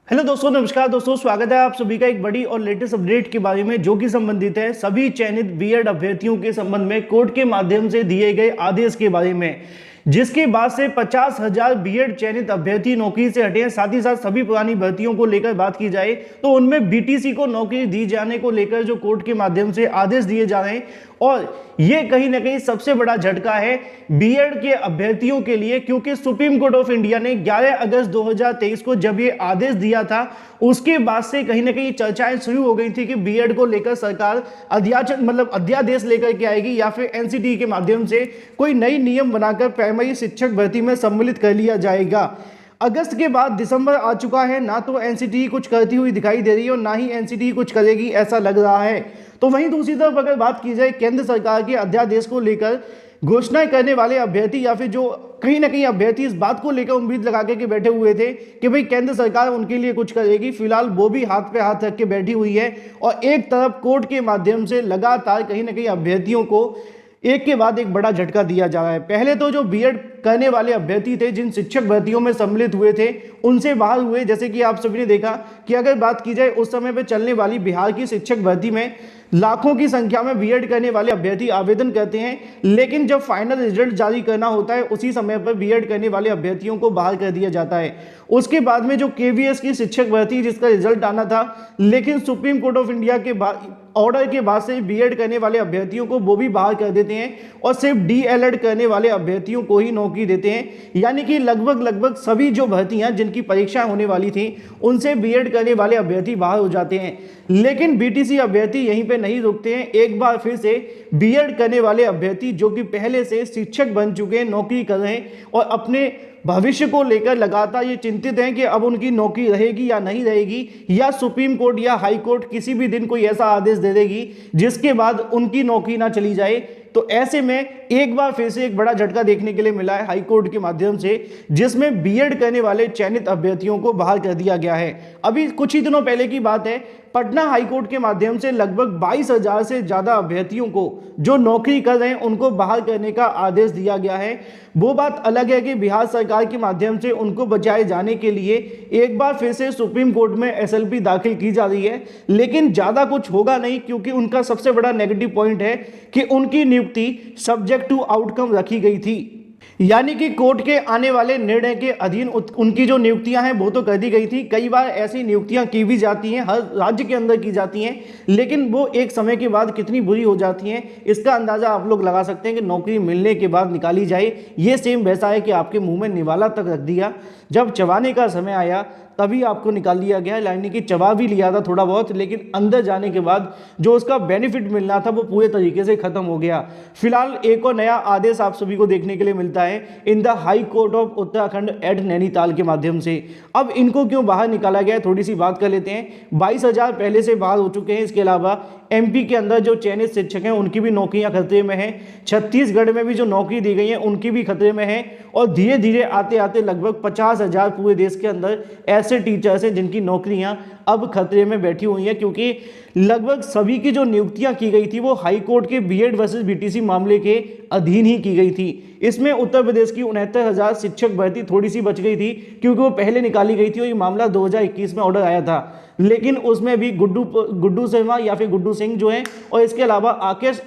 Hello दोस्तों, नमस्कार दोस्तों, स्वागत है आप सभी का एक बड़ी और लेटेस्ट अपडेट के बारे में जो कि संबंधित है सभी चयनित बीएड अभ्यर्थियों के संबंध में कोर्ट के माध्यम से दिए गए आदेश के बारे में, जिसके बाद से 50,000 बीएड चयनित अभ्यर्थी नौकरी से हटे हैं। साथ ही साथ सभी पुरानी भर्तियों को लेकर बात की जाए तो उनमें बीटीसी को नौकरी दी जाने को लेकर जो कोर्ट के माध्यम से आदेश दिए जा रहे हैं, और ये कहीं ना कहीं सबसे बड़ा झटका है बीएड के अभ्यर्थियों के लिए, क्योंकि सुप्रीम कोर्ट ऑफ इंडिया ने 11 अगस्त 2023 को जब ये आदेश दिया था, उसके बाद से कहीं ना कहीं चर्चाएं शुरू हो गई थी कि बीएड को लेकर सरकार अध्यादेश लेकर के आएगी या फिर एनसीटी के माध्यम से कोई नई नियम बनाकर प्राइमरी शिक्षक भर्ती में सम्मिलित कर लिया जाएगा। अगस्त के बाद दिसंबर आ चुका है, ना तो एनसीटी कुछ करती हुई दिखाई दे रही है और ना ही एनसीटी कुछ करेगी ऐसा लग रहा है। तो वहीं दूसरी तरफ अगर बात की जाए केंद्र सरकार के अध्यादेश को लेकर घोषणाएं करने वाले अभ्यर्थी या फिर जो कहीं ना कहीं अभ्यर्थी इस बात को लेकर उम्मीद लगा के बैठे हुए थे कि भाई केंद्र सरकार उनके लिए कुछ करेगी, फिलहाल वो भी हाथ पे हाथ रख के बैठी हुई है। और एक तरफ कोर्ट के माध्यम से लगातार कहीं ना कहीं अभ्यर्थियों को एक के बाद एक बड़ा झटका दिया जा रहा है। पहले तो जो बीएड करने वाले अभ्यर्थी थे, जिन शिक्षक भर्तियों में सम्मिलित हुए थे, उनसे बाहर हुए। जैसे कि आप सभी ने देखा कि अगर बात की जाए उस समय पे चलने वाली बिहार की शिक्षक भर्ती में लाखों की संख्या में बीएड करने वाले अभ्यर्थी आवेदन करते हैं, लेकिन जब फाइनल रिजल्ट जारी करना होता है उसी समय पर बीएड करने वाले अभ्यर्थियों को बाहर कर दिया जाता है। उसके बाद में जो केवीएस की शिक्षक भर्ती जिसका रिजल्ट आना था, लेकिन सुप्रीम कोर्ट ऑफ इंडिया के ऑर्डर के बाद से बीएड करने वाले अभ्यर्थियों को वो भी बाहर कर देते हैं और सिर्फ डीएलएड करने वाले अभ्यर्थियों को ही नौकरी देते हैं। यानी कि लगभग सभी जो भर्तियां जिनकी परीक्षाएं होने वाली थी उनसे बीएड करने वाले अभ्यर्थी बाहर हो जाते हैं। लेकिन बीटीसी अभ्यर्थी यहीं पे नहीं रुकते हैं। एक बार फिर से बीएड करने वाले अभ्यर्थी जो कि पहले से शिक्षक बन चुके हैं, नौकरी कर रहे हैं और अपने भविष्य को लेकर लगातार ये चिंतित हैं कि अब उनकी नौकरी रहेगी या नहीं रहेगी, या सुप्रीम कोर्ट या हाई कोर्ट किसी भी दिन कोई ऐसा आदेश दे देगी जिसके बाद उनकी नौकरी ना चली जाए। तो ऐसे में एक बार फिर से एक बड़ा झटका देखने के लिए मिला है हाई कोर्ट के माध्यम से, जिसमें बीएड करने वाले चयनित अभ्यर्थियों को बाहर कर दिया गया है। अभी कुछ ही दिनों पहले की बात है, पटना हाई कोर्ट के माध्यम से लगभग 22,000 से ज्यादा अभ्यर्थियों को जो नौकरी कर रहे हैं उनको बाहर करने का आदेश दिया गया है। वो बात अलग है कि बिहार सरकार के माध्यम से उनको बचाए जाने के लिए एक बार फिर से सुप्रीम कोर्ट में एसएलपी दाखिल की जा रही है, लेकिन ज्यादा कुछ होगा नहीं, क्योंकि उनका सबसे बड़ा नेगेटिव पॉइंट है कि उनकी नियुक्ति सब्जेक्ट टू आउटकम रखी गई थी। यानी कि कोर्ट के आने वाले निर्णय के अधीन उनकी जो नियुक्तियां हैं वो तो कर दी गई थी। कई बार ऐसी नियुक्तियां की भी जाती हैं, हर राज्य के अंदर की जाती हैं, लेकिन वो एक समय के बाद कितनी बुरी हो जाती हैं इसका अंदाजा आप लोग लगा सकते हैं कि नौकरी मिलने के बाद निकाली जाए। ये सेम वैसा है कि आपके मुंह में निवाला तक रख दिया, जब चबाने का समय आया तभी आपको निकाल लिया गया। यानी कि चबा भी लिया था थोड़ा बहुत, लेकिन अंदर जाने के बाद जो उसका बेनिफिट मिलना था वो पूरे तरीके से खत्म हो गया। फिलहाल एक और नया आदेश आप सभी को देखने के लिए मिलता है in the high court of Uttarakhand at Nainital के माध्यम से। अब इनको क्यों बाहर निकाला गया है, थोड़ी सी बात कर लेते हैं। 22,000 पहले से बाहर हो चुके हैं। इसके अलावा एमपी के अंदर जो चयनित शिक्षक हैं उनकी भी नौकरियां खतरे में हैं। छत्तीसगढ़ में भी जो नौकरी दी गई है उनकी भी खतरे में है, और धीरे धीरे आते आते लगभग 50,000 पूरे देश के अंदर ऐसे टीचर्स हैं जिनकी नौकरियां अब खतरे में बैठी हुई हैं, क्योंकि लगभग सभी की जो नियुक्तियां की गई थी वो हाई कोर्ट के बीएड वर्सेस बीटीसी मामले के अधीन ही की गई थी। इसमें उत्तर प्रदेश की 69,000 शिक्षक भर्ती थोड़ी सी बच गई थी, क्योंकि वो पहले निकाली गई थी और ये मामला 2021 में ऑर्डर आया था, लेकिन उसमें भी गुड्डू शर्मा या फिर गुड्डू सिंह जो है, और इसके अलावा आकाश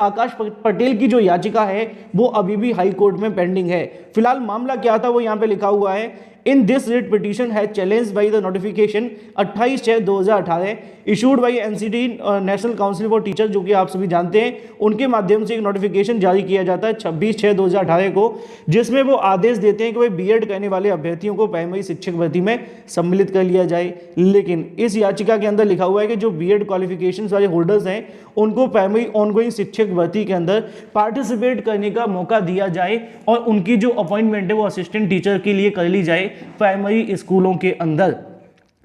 पटेल की जो याचिका है वो अभी भी हाई कोर्ट में पेंडिंग है। फिलहाल मामला क्या था वो यहाँ पे लिखा हुआ है, इन दिस रिट पिटीशन है challenge by the notification 28/6/2018 issued by NCT national council for teacher, जो कि आप सभी जानते हैं, उनके माध्यम से एक नोटिफिकेशन जारी किया जाता है 26/6/2018 को, जिसमें वो आदेश देते हैं कि भाई बीएड करने वाले अभ्यर्थियों को प्राइमरी शिक्षक भर्ती में सम्मिलित कर लिया जाए। लेकिन इस याचिका के अंदर लिखा हुआ है कि जो बीएड क्वालिफिकेशन वाले होल्डर्स हैं उनको प्राइमरी ऑनगोइंग शिक्षक भर्ती के अंदर पार्टिसिपेट करने का मौका दिया जाए और उनकी जो अपॉइंटमेंट है वो असिस्टेंट टीचर के लिए कर ली जाए प्राइमरी स्कूलों के अंदर।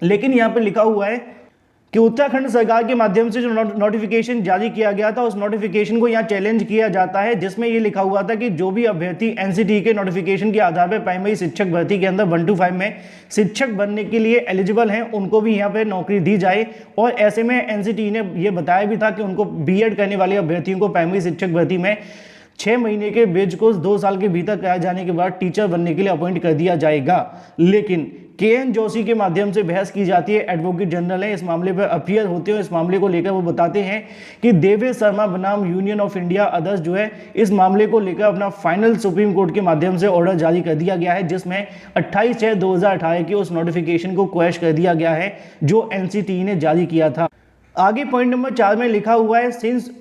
लेकिन यहां पर लिखा हुआ है कि उत्तराखंड सरकार के माध्यम से जो नोटिफिकेशन जारी किया गया था उस नोटिफिकेशन को यहाँ चैलेंज किया जाता है, जिसमें ये लिखा हुआ था कि जो भी अभ्यर्थी एनसीटी के नोटिफिकेशन के आधार पर प्राइमरी शिक्षक भर्ती के अंदर 1 to 5 में शिक्षक बनने के लिए एलिजिबल हैं उनको भी यहाँ पे नौकरी दी जाए। और ऐसे में एनसीटी ने यह बताया भी था कि उनको बीएड करने वाले अभ्यर्थियों को प्राइमरी शिक्षक भर्ती में 6 महीने के बैच कोर्स 2 साल के भीतर कराए जाने के बाद टीचर बनने के लिए अपॉइंट कर दिया जाएगा। लेकिन KN जोशी के माध्यम से बहस की जाती है। एडवोकेट जनरल है, इस मामले पर अपीयर होते हैं। इस मामले को लेकर वो बताते हैं कि देवेश शर्मा बनाम यूनियन ऑफ इंडिया अदर्स जो है इस मामले को लेकर अपना फाइनल सुप्रीम कोर्ट के माध्यम से ऑर्डर जारी कर दिया गया है, जिसमें 28/6/2018 के उस नोटिफिकेशन को क्वैश कर दिया गया है जो NCTE ने जारी किया था। आगे पॉइंट नंबर 4 में लिखा हुआ है, since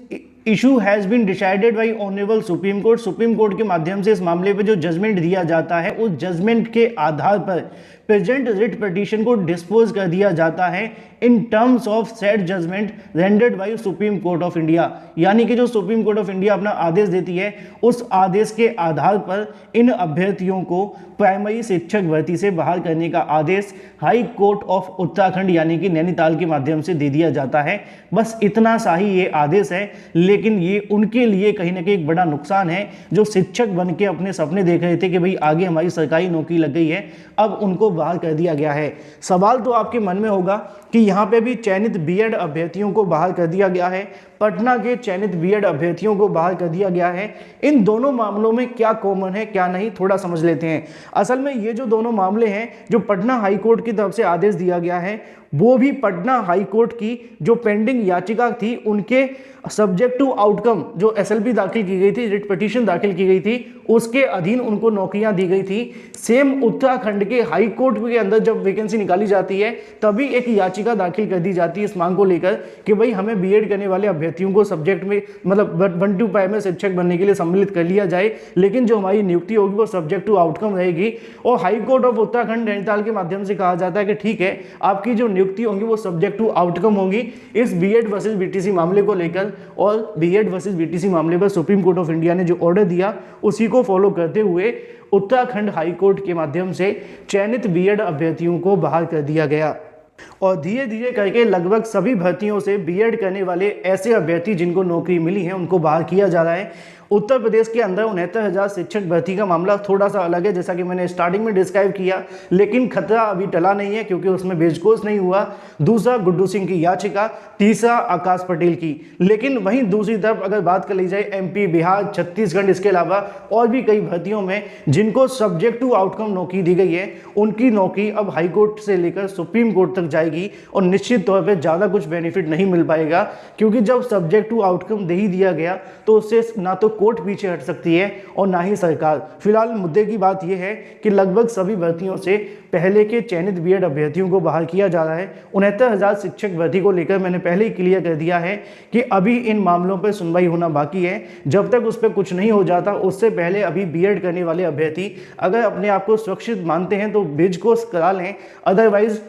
issue has been decided by honourable Supreme Court, Supreme Court के माध्यम से इस मामले पे जो जजमेंट दिया जाता है उस जजमेंट के आधार पर प्रेजेंट रिट पिटीशन को डिस्पोज कर दिया जाता है in terms of set judgment rendered by Supreme Court of India. यानी कि जो सुप्रीम कोर्ट ऑफ इंडिया अपना आदेश देती है उस आदेश के आधार पर इन अभ्यर्थियों को प्राइमरी शिक्षक भर्ती से बाहर करने का आदेश हाई कोर्ट ऑफ उत्तराखंड यानी कि नैनीताल के माध्यम से दे दिया जाता है। बस इतना सा ही ये आदेश है, लेकिन ये उनके लिए कहीं ना कहीं एक बड़ा नुकसान है जो शिक्षक बन के अपने सपने देख रहे थे कि भाई आगे हमारी सरकारी नौकरी लग गई है, अब उनको बाहर कर दिया गया है। सवाल तो आपके मन में होगा कि यहाँ पे भी चयनित बीएड अभ्यर्थियों को बाहर कर दिया गया है, पटना के चयनित बीएड अभ्यर्थियों को बाहर कर दिया गया है। इन दोनों मामलों में क्या कॉमन है क्या नहीं, थोड़ा समझ लेते हैं। असल में ये जो दोनों मामले हैं, जो पटना हाई कोर्ट की तरफ से आदेश दिया गया है, वो भी पटना हाई कोर्ट की जो पेंडिंग याचिका थी उनके सब्जेक्ट टू आउटकम जो SLP दाखिल की गई थी, रिट पिटीशन दाखिल की गई थी, उसके अधीन उनको नौकरियां दी गई थी। सेम उत्तराखंड के हाई कोर्ट के अंदर जब वैकेंसी निकाली जाती है तभी एक याचिका दाखिल कर दी जाती है इस मांग को लेकर कि भाई हमें बीएड करने वाले अभ्यर्थियों को सब्जेक्ट में मतलब 1 to 5 में शिक्षक बनने के लिए सम्मिलित कर लिया जाए, लेकिन जो हमारी नियुक्ति होगी वो सब्जेक्ट टू आउटकम रहेगी। और high court of Uttarakhand Nainital के माध्यम से कहा जाता है कि ठीक है, आपकी जो नियुक्ति होंगी वो सब्जेक्ट टू आउटकम होंगी। इस बीएड वर्सेस बीटीसी मामले को लेकर और बीएड वर्सेस बीटीसी मामले पर सुप्रीम कोर्ट ऑफ इंडिया ने जो ऑर्डर दिया उसी को फॉलो करते हुए उत्तराखंड हाई कोर्ट के माध्यम से चयनित बीएड अभ्यर्थियों को बाहर कर दिया गया। और धीरे धीरे करके लगभग सभी भर्तियों से बीएड करने वाले ऐसे अभ्यर्थी जिनको नौकरी मिली है उनको बाहर किया जा रहा है। उत्तर प्रदेश के अंदर 69,000 शिक्षक भर्ती का मामला थोड़ा सा अलग है, जैसा कि मैंने स्टार्टिंग में डिस्क्राइब किया, लेकिन खतरा अभी टला नहीं है क्योंकि उसमें बेजकोस नहीं हुआ। दूसरा गुड्डू सिंह की याचिका, तीसरा आकाश पटेल की। लेकिन वहीं दूसरी तरफ अगर बात कर ली जाए MP, बिहार, छत्तीसगढ़, इसके अलावा और भी कई भर्तियों में जिनको सब्जेक्ट टू आउटकम नौकरी दी गई है, उनकी नौकरी अब हाईकोर्ट से लेकर सुप्रीम कोर्ट तक जाएगी और निश्चित तौर पर ज़्यादा कुछ बेनिफिट नहीं मिल पाएगा, क्योंकि जब सब्जेक्ट टू आउटकम दे ही दिया गया तो उससे ना तो कोर्ट पीछे हट सकती है और ना ही सरकार। फिलहाल मुद्दे की बात यह है कि लगभग सभी भर्तियों से पहले के चयनित बीएड अभ्यर्थियों को बाहर किया जा रहा है। 69,000 शिक्षक भर्ती को लेकर मैंने पहले ही क्लियर कर दिया है कि अभी इन मामलों पर सुनवाई होना बाकी है। जब तक उस पर कुछ नहीं हो जाता उससे पहले अभी बीएड करने वाले अभ्यर्थी अगर अपने आप को सुरक्षित मानते हैं तो बीज कोर्स करा लें, अदरवाइज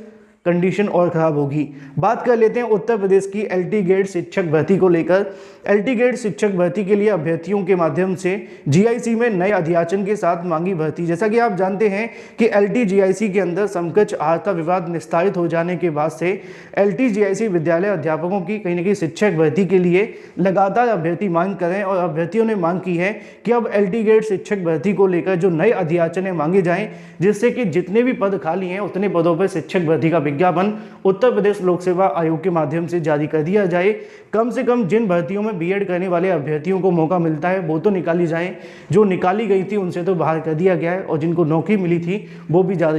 कंडीशन और खराब होगी। बात कर लेते हैं उत्तर प्रदेश की LT ग्रेड शिक्षक भर्ती को लेकर। LT ग्रेड शिक्षक भर्ती के लिए अभ्यर्थियों के माध्यम से GIC में नए अध्याचन के साथ मांगी भर्ती। जैसा कि आप जानते हैं कि LT GIC के अंदर समकक्ष आर्ता विवाद निस्तारित हो जाने के बाद से LT GIC विद्यालय अध्यापकों की कहीं ना कहीं शिक्षक भर्ती के लिए लगातार अभ्यर्थी मांग करें और अभ्यर्थियों ने मांग की है कि अब LT ग्रेड शिक्षक भर्ती को लेकर जो नए अध्याचन मांगे जाएं, जिससे कि जितने भी पद खाली हैं उतने पदों पर शिक्षक भर्ती का विज्ञापन उत्तर प्रदेश लोक सेवा आयोग के माध्यम से जारी कर दिया जाए। कम से कम जिन भर्तियों में बीएड करने वाले अभ्यर्थियों को मौका मिलता है वो तो निकाली जाए, जो निकाली गई थी उनसे तो बाहर कर दिया गया है और जिनको नौकरी मिली थी वो भी ज़्यादा